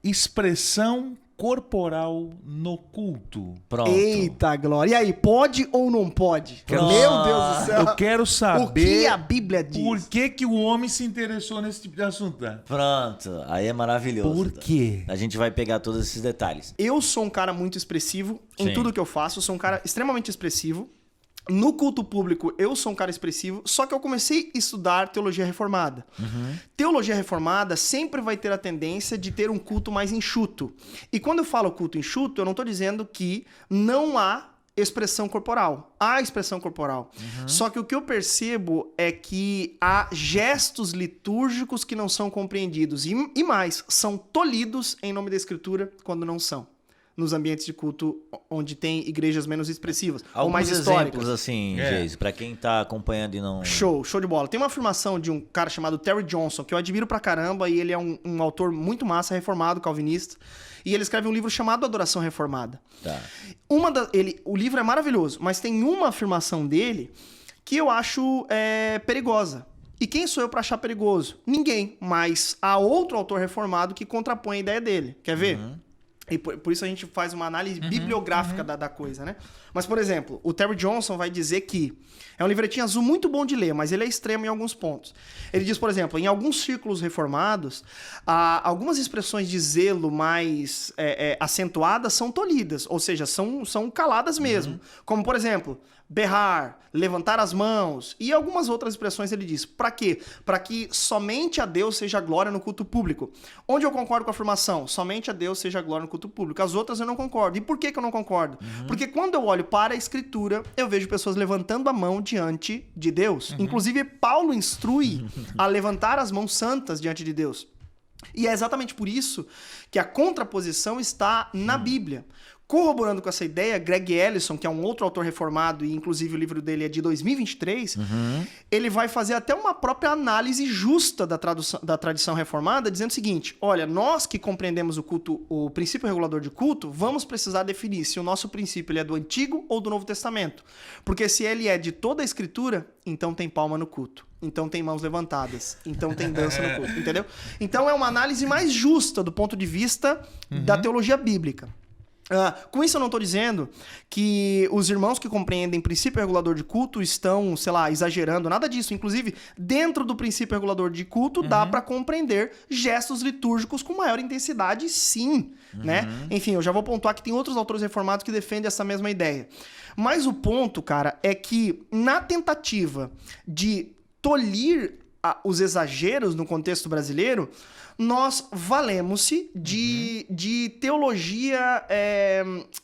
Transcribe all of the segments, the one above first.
expressão corporal no culto. Pronto. Eita, Glória. E aí, pode ou não pode? Quero- Meu Deus do céu. Eu quero O saber que a Bíblia diz? por que o homem se interessou nesse tipo de assunto. Tá? Pronto. Aí é maravilhoso. Por quê? A gente vai pegar todos esses detalhes. Eu sou um cara muito expressivo em Sim. tudo que eu faço. Eu sou um cara extremamente expressivo. No culto público, eu sou um cara expressivo, só que eu comecei a estudar teologia reformada. Teologia reformada sempre vai ter a tendência de ter um culto mais enxuto. E quando eu falo culto enxuto, eu não estou dizendo que não há expressão corporal. Há expressão corporal. Só que o que eu percebo é que há gestos litúrgicos que não são compreendidos. E mais, são tolhidos em nome da Escritura quando não são. Nos ambientes de culto onde tem igrejas menos expressivas ou mais Alguns históricas. exemplos, assim, É. Geis, pra quem tá acompanhando e não... Show de bola. Tem uma afirmação de um cara chamado Terry Johnson, que eu admiro pra caramba, e ele é um autor muito massa, reformado, calvinista, e ele escreve um livro chamado Adoração Reformada. Tá. O livro é maravilhoso, mas tem uma afirmação dele que eu acho perigosa. E quem sou eu pra achar perigoso? Ninguém, mas há outro autor reformado que contrapõe a ideia dele. Quer ver? E por isso a gente faz uma análise bibliográfica da coisa, né? Mas, por exemplo, o Terry Johnson vai dizer que é um livretinho azul muito bom de ler, mas ele é extremo em alguns pontos. Ele diz, por exemplo, em alguns círculos reformados, algumas expressões de zelo mais acentuadas são tolhidas, ou seja, são caladas mesmo. Como, por exemplo, berrar, levantar as mãos e algumas outras expressões ele diz. Para quê? Para que somente a Deus seja glória no culto público. Onde eu concordo com a afirmação? Somente a Deus seja glória no culto público. As outras eu não concordo. E por que eu não concordo? Porque quando eu olho para a Escritura, eu vejo pessoas levantando a mão diante de Deus. Inclusive, Paulo instrui a levantar as mãos santas diante de Deus. E é exatamente por isso que a contraposição está na Bíblia. Corroborando com essa ideia, Greg Ellison, que é um outro autor reformado, e inclusive o livro dele é de 2023, ele vai fazer até uma própria análise justa da tradição reformada, dizendo o seguinte: olha, nós que compreendemos o culto, o princípio regulador de culto, vamos precisar definir se o nosso princípio ele é do Antigo ou do Novo Testamento. Porque se ele é de toda a Escritura, então tem palma no culto. Então tem mãos levantadas. Então tem dança no culto, entendeu? Então é uma análise mais justa do ponto de vista da teologia bíblica. Com isso eu não estou dizendo que os irmãos que compreendem princípio regulador de culto estão, sei lá, exagerando, nada disso. Inclusive, dentro do princípio regulador de culto, dá para compreender gestos litúrgicos com maior intensidade, sim. Né? Enfim, eu já vou pontuar que tem outros autores reformados que defendem essa mesma ideia. Mas o ponto, cara, é que na tentativa de tolir os exageros no contexto brasileiro, nós valemos-se de teologia,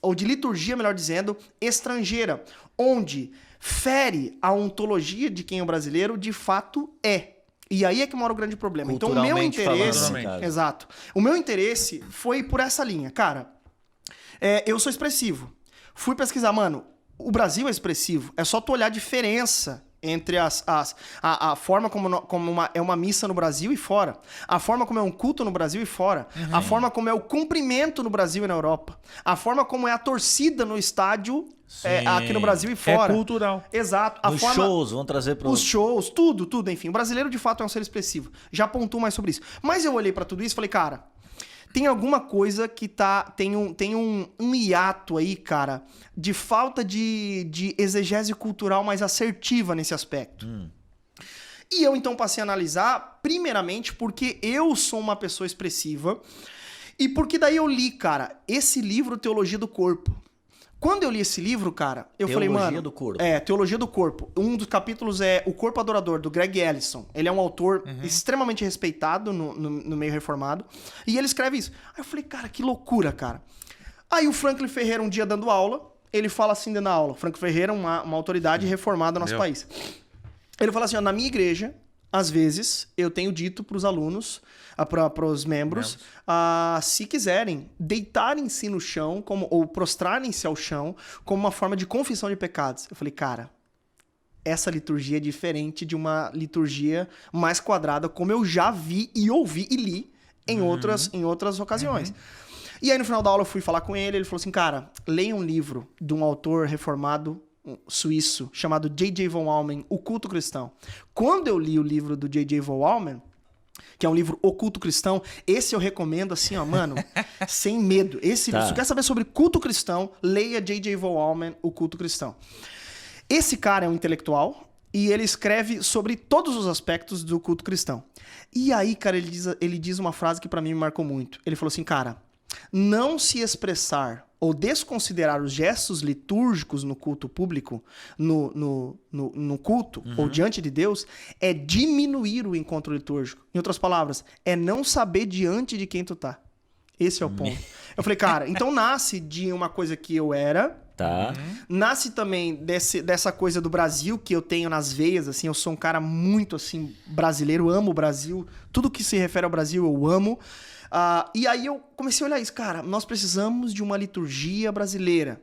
ou de liturgia, melhor dizendo, estrangeira, onde fere a ontologia de quem o brasileiro de fato é. E aí é que mora o grande problema. Então, o meu interesse... falando, Exato. O meu interesse foi por essa linha. Cara, eu sou expressivo. Fui pesquisar, mano, o Brasil é expressivo. É só tu olhar a diferença entre a forma como é uma missa no Brasil e fora, a forma como é um culto no Brasil e fora, a forma como é o cumprimento no Brasil e na Europa, a forma como é a torcida no estádio aqui no Brasil e fora. É cultural. Exato. Shows, vamos trazer para os shows, tudo, enfim. O brasileiro, de fato, é um ser expressivo. Já pontuo mais sobre isso. Mas eu olhei pra tudo isso e falei, cara, tem alguma coisa que tem um hiato aí, cara, de falta de exegese cultural mais assertiva nesse aspecto. E eu, então, passei a analisar, primeiramente, porque eu sou uma pessoa expressiva e porque daí eu li, cara, esse livro Teologia do Corpo. Quando eu li esse livro, cara, eu falei, mano... Teologia do Corpo. Teologia do Corpo. Um dos capítulos é O Corpo Adorador, do Greg Ellison. Ele é um autor extremamente respeitado no meio reformado. E ele escreve isso. Aí eu falei, cara, que loucura, cara. Aí o Franklin Ferreira, um dia dando aula, ele fala assim dentro da aula. Franklin Ferreira é uma autoridade reformada no nosso país. Ele fala assim, ó, na minha igreja, às vezes, eu tenho dito para os alunos, para os membros, se quiserem, deitarem-se no chão ou prostrarem-se ao chão como uma forma de confissão de pecados. Eu falei, cara, essa liturgia é diferente de uma liturgia mais quadrada, como eu já vi e ouvi e li em outras ocasiões. E aí, no final da aula, eu fui falar com ele, ele falou assim, cara, leia um livro de um autor reformado suíço chamado J.J. Von Almen, O Culto Cristão. Quando eu li o livro do J.J. Von Almen, que é um livro O Culto Cristão. Esse eu recomendo assim, ó, mano, sem medo. Se você quer saber sobre culto cristão, leia J.J. Allman, O Culto Cristão. Esse cara é um intelectual e ele escreve sobre todos os aspectos do culto cristão. E aí, cara, ele diz uma frase que pra mim me marcou muito. Ele falou assim, cara, não se expressar ou desconsiderar os gestos litúrgicos no culto público, no culto ou diante de Deus, é diminuir o encontro litúrgico. Em outras palavras, é não saber diante de quem tu tá. Esse é o ponto. Eu falei, cara, então nasce de uma coisa que eu era, Tá. nasce também dessa coisa do Brasil que eu tenho nas veias, assim, eu sou um cara muito, assim, brasileiro, amo o Brasil, tudo que se refere ao Brasil eu amo. E aí eu comecei a olhar isso, cara, nós precisamos de uma liturgia brasileira.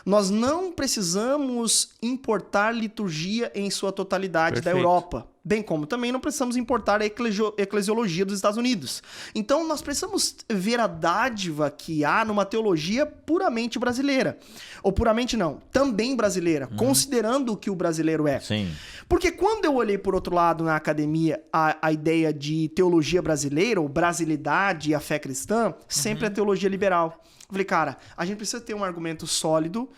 Nós não precisamos importar liturgia em sua totalidade da Perfeito. Europa, bem como também não precisamos importar a eclesiologia dos Estados Unidos. Então nós precisamos ver a dádiva que há numa teologia puramente brasileira. Ou puramente não, também brasileira, considerando o que o brasileiro é. Sim. Porque quando eu olhei por outro lado na academia a ideia de teologia brasileira, ou brasilidade e a fé cristã, sempre é teologia liberal. Eu falei, cara, a gente precisa ter um argumento sólido,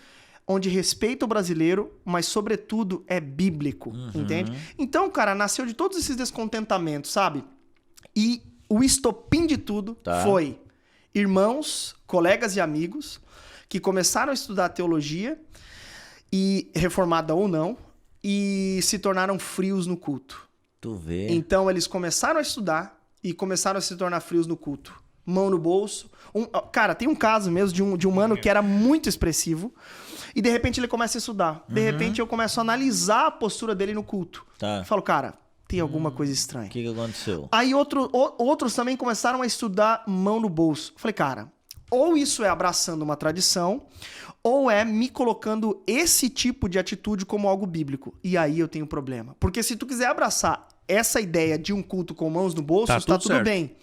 onde respeita o brasileiro, mas sobretudo é bíblico, entende? Então, cara, nasceu de todos esses descontentamentos, sabe? E o estopim de tudo foi irmãos, colegas e amigos que começaram a estudar teologia, e reformada ou não, e se tornaram frios no culto. Tu vê. Então eles começaram a estudar e começaram a se tornar frios no culto. Mão no bolso. Cara, tem um caso mesmo de um mano que era muito expressivo e de repente ele começa a estudar. De repente eu começo a analisar a postura dele no culto. Tá. Eu falo, cara, tem alguma coisa estranha. O que aconteceu? Aí outros também começaram a estudar mão no bolso. Eu falei, cara, ou isso é abraçando uma tradição, ou é me colocando esse tipo de atitude como algo bíblico. E aí eu tenho um problema. Porque se tu quiser abraçar essa ideia de um culto com mãos no bolso, tá tudo certo. bem.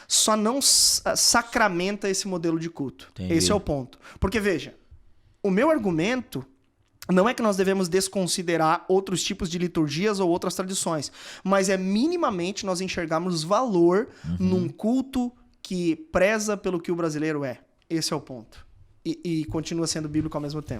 Só não sacramenta esse modelo de culto. Entendi. Esse é o ponto. Porque, veja, o meu argumento não é que nós devemos desconsiderar outros tipos de liturgias ou outras tradições, mas é minimamente nós enxergarmos valor num culto que preza pelo que o brasileiro é. Esse é o ponto. E continua sendo bíblico ao mesmo tempo.